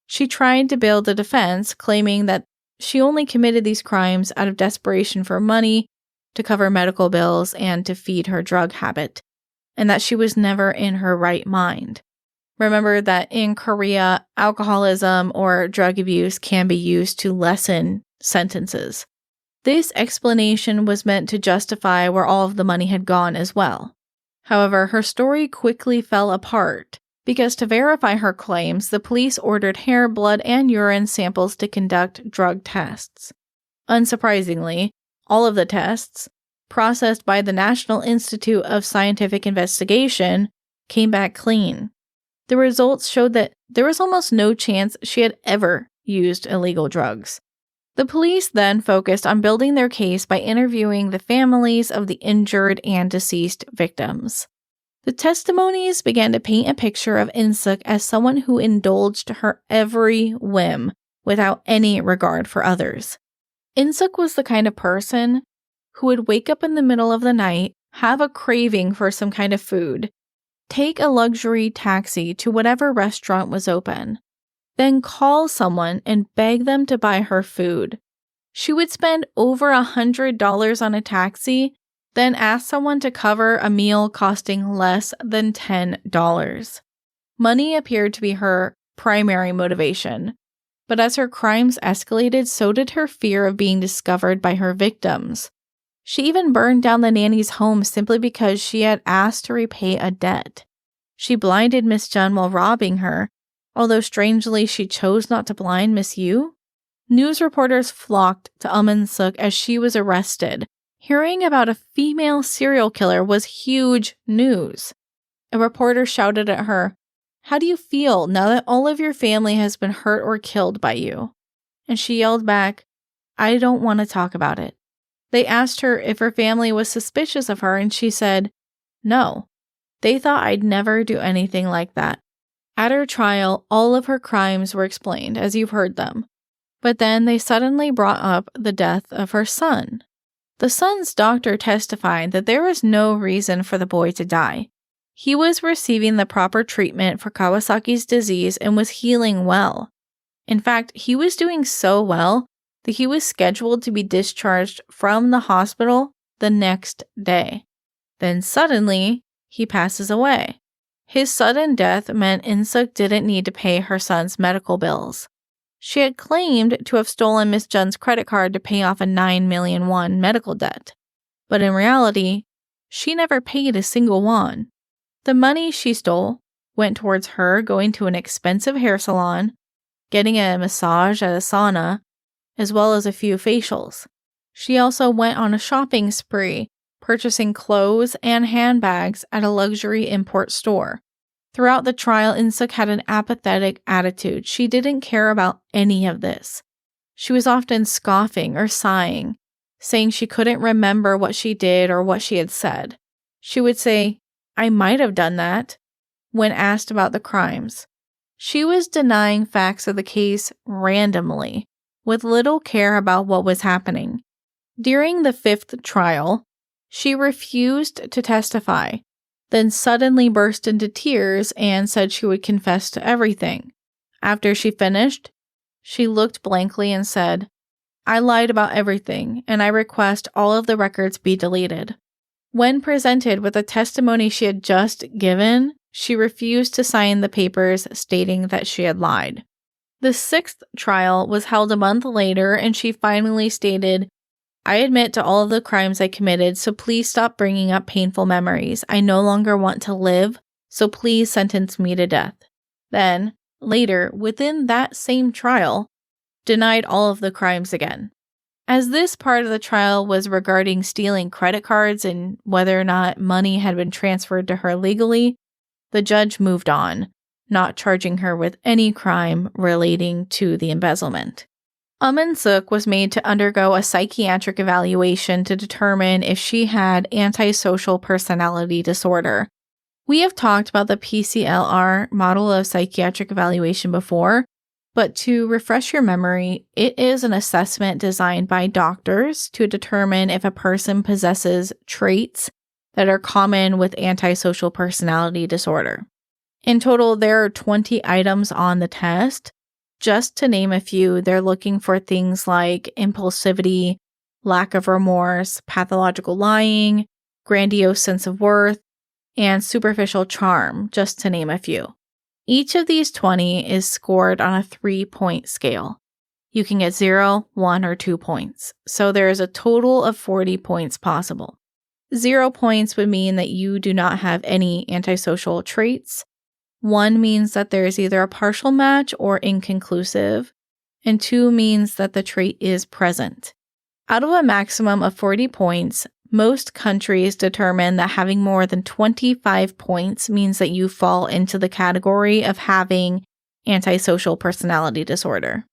She tried to build a defense, claiming that she only committed these crimes out of desperation for money, to cover medical bills, and to feed her drug habit, and that she was never in her right mind. Remember that in Korea, alcoholism or drug abuse can be used to lessen sentences. This explanation was meant to justify where all of the money had gone as well. However, her story quickly fell apart because to verify her claims, the police ordered hair, blood, and urine samples to conduct drug tests. Unsurprisingly, all of the tests, processed by the National Institute of Scientific Investigation, came back clean. The results showed that there was almost no chance she had ever used illegal drugs. The police then focused on building their case by interviewing the families of the injured and deceased victims. The testimonies began to paint a picture of In-sook as someone who indulged her every whim without any regard for others. In-sook was the kind of person who would wake up in the middle of the night, have a craving for some kind of food, take a luxury taxi to whatever restaurant was open, then call someone and beg them to buy her food. She would spend over $100 on a taxi, then ask someone to cover a meal costing less than $10. Money appeared to be her primary motivation, but as her crimes escalated, so did her fear of being discovered by her victims. She even burned down the nanny's home simply because she had asked to repay a debt. She blinded Miss Jun while robbing her, although strangely she chose not to blind Miss Yu. News reporters flocked to Eom In-sook as she was arrested. Hearing about a female serial killer was huge news. A reporter shouted at her, "How do you feel now that all of your family has been hurt or killed by you?" And she yelled back, "I don't want to talk about it." They asked her if her family was suspicious of her, and she said, "No. They thought I'd never do anything like that." At her trial, all of her crimes were explained, as you've heard them. But then they suddenly brought up the death of her son. The son's doctor testified that there was no reason for the boy to die. He was receiving the proper treatment for Kawasaki's disease and was healing well. In fact, he was doing so well that he was scheduled to be discharged from the hospital the next day. Then suddenly, he passes away. His sudden death meant In-sook didn't need to pay her son's medical bills. She had claimed to have stolen Miss Jun's credit card to pay off a 9 million won medical debt. But in reality, she never paid a single won. The money she stole went towards her going to an expensive hair salon, getting a massage at a sauna, as well as a few facials. She also went on a shopping spree, purchasing clothes and handbags at a luxury import store. Throughout the trial, In-sook had an apathetic attitude. She didn't care about any of this. She was often scoffing or sighing, saying she couldn't remember what she did or what she had said. She would say, "I might have done that," when asked about the crimes. She was denying facts of the case randomly, with little care about what was happening. During the 5th trial, she refused to testify, then suddenly burst into tears and said she would confess to everything. After she finished, she looked blankly and said, "I lied about everything, and I request all of the records be deleted." When presented with the testimony she had just given, she refused to sign the papers stating that she had lied. The 6th trial was held a month later, and she finally stated, "I admit to all of the crimes I committed, so please stop bringing up painful memories. I no longer want to live, so please sentence me to death." Then, later, within that same trial, denied all of the crimes again. As this part of the trial was regarding stealing credit cards and whether or not money had been transferred to her legally, the judge moved on, not charging her with any crime relating to the embezzlement. Eom In-sook was made to undergo a psychiatric evaluation to determine if she had antisocial personality disorder. We have talked about the PCLR model of psychiatric evaluation before, but to refresh your memory, it is an assessment designed by doctors to determine if a person possesses traits that are common with antisocial personality disorder. In total, there are 20 items on the test. Just to name a few, they're looking for things like impulsivity, lack of remorse, pathological lying, grandiose sense of worth, and superficial charm, just to name a few. Each of these 20 is scored on a 3-point scale. You can get 0, 1, or 2 points. So there is a total of 40 points possible. 0 points would mean that you do not have any antisocial traits. 1 means that there is either a partial match or inconclusive. And 2 means that the trait is present. Out of a maximum of 40 points, most countries determine that having more than 25 points means that you fall into the category of having antisocial personality disorder.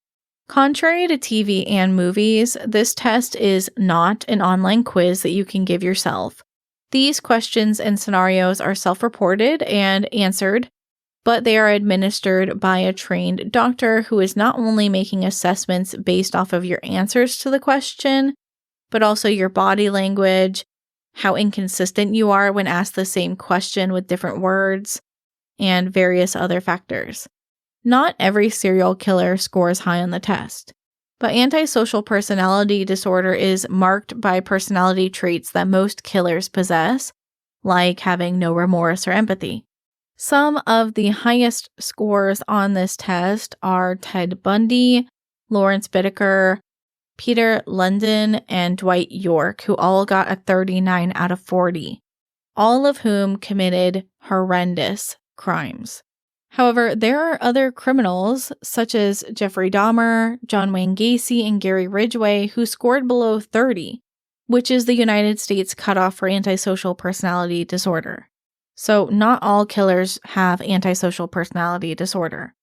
Contrary to TV and movies, this test is not an online quiz that you can give yourself. These questions and scenarios are self-reported and answered, but they are administered by a trained doctor who is not only making assessments based off of your answers to the question, but also your body language, how inconsistent you are when asked the same question with different words, and various other factors. Not every serial killer scores high on the test, but antisocial personality disorder is marked by personality traits that most killers possess, like having no remorse or empathy. Some of the highest scores on this test are Ted Bundy, Lawrence Bittaker, Peter London, and Dwight York, who all got a 39 out of 40, all of whom committed horrendous crimes. However, there are other criminals, such as Jeffrey Dahmer, John Wayne Gacy, and Gary Ridgway, who scored below 30, which is the United States cutoff for antisocial personality disorder. So not all killers have antisocial personality disorder.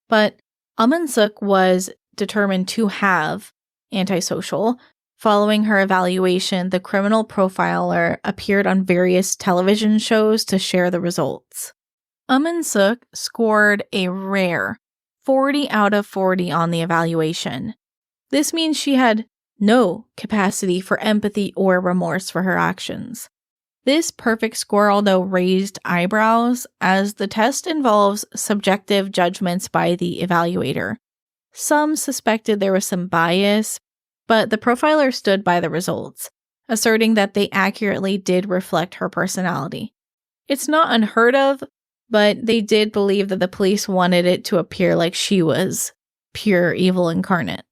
But Eom In-sook was determined to have antisocial. Following her evaluation, the criminal profiler appeared on various television shows to share the results. Eom In-sook scored a rare 40 out of 40 on the evaluation. This means she had no capacity for empathy or remorse for her actions. This perfect score, although, raised eyebrows, as the test involves subjective judgments by the evaluator. Some suspected there was some bias, but the profiler stood by the results, asserting that they accurately did reflect her personality. It's not unheard of, but they did believe that the police wanted it to appear like she was pure evil incarnate.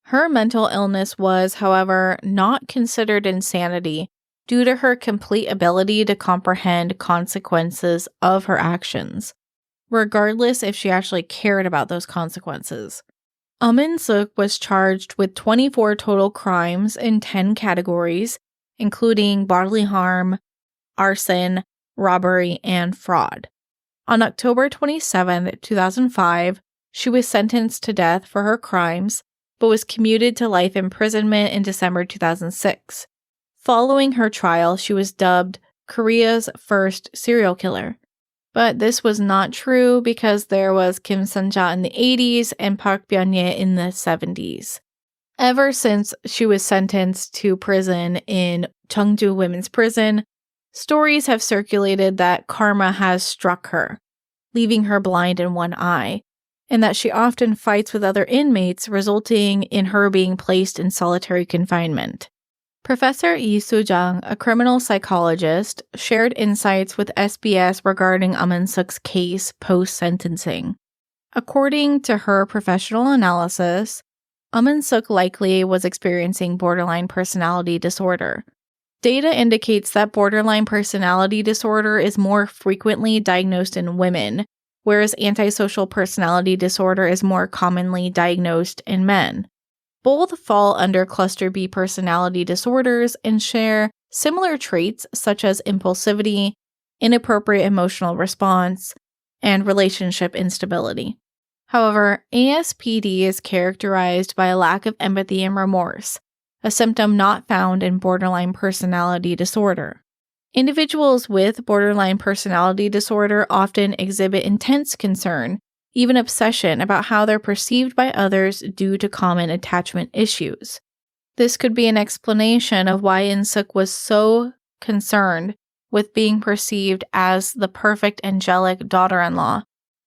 Her mental illness was, however, not considered insanity due to her complete ability to comprehend consequences of her actions, regardless if she actually cared about those consequences. Eom In-sook was charged with 24 total crimes in 10 categories, including bodily harm, arson, robbery, and fraud. On October 27, 2005, she was sentenced to death for her crimes, but was commuted to life imprisonment in December 2006. Following her trial, she was dubbed Korea's first serial killer. But this was not true because there was Kim Sun-ja in the 80s and Park Byung-ye in the 70s. Ever since she was sentenced to prison in Cheongju Women's Prison, stories have circulated that karma has struck her, leaving her blind in one eye, and that she often fights with other inmates, resulting in her being placed in solitary confinement. Professor Lee Soo-jung, a criminal psychologist, shared insights with SBS regarding Eom In-sook's case post-sentencing. According to her professional analysis, Eom In-sook likely was experiencing borderline personality disorder. Data indicates that borderline personality disorder is more frequently diagnosed in women, whereas antisocial personality disorder is more commonly diagnosed in men. Both fall under cluster B personality disorders and share similar traits such as impulsivity, inappropriate emotional response, and relationship instability. However, ASPD is characterized by a lack of empathy and remorse, a symptom not found in borderline personality disorder. Individuals with borderline personality disorder often exhibit intense concern, even obsession, about how they're perceived by others due to common attachment issues. This could be an explanation of why In-sook was so concerned with being perceived as the perfect angelic daughter-in-law.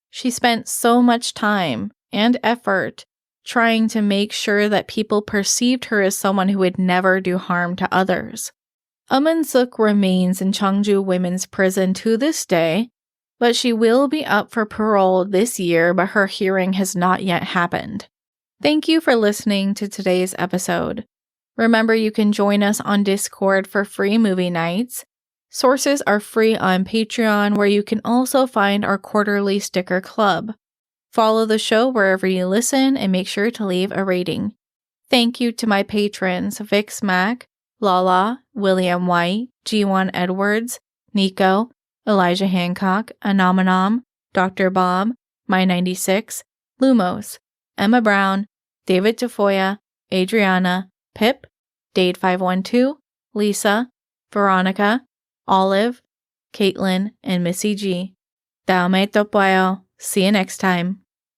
She spent so much time and effort trying to make sure that people perceived her as someone who would never do harm to others. Eom In-sook remains in Cheongju Women's Prison to this day, but she will be up for parole this year, but her hearing has not yet happened. Thank you for listening to today's episode. Remember, you can join us on Discord for free movie nights. Sources are free on Patreon, where you can also find our quarterly sticker club. Follow the show wherever you listen and make sure to leave a rating. Thank you to my patrons Vic Smack, Lala, William White, G1 Edwards, Nico, Elijah Hancock, Anomanom, Dr. Bob, My96, Lumos, Emma Brown, David Tafoya, Adriana, Pip, Dade512, Lisa, Veronica, Olive, Caitlin, and Missy G. Daome topoyo. See you next time.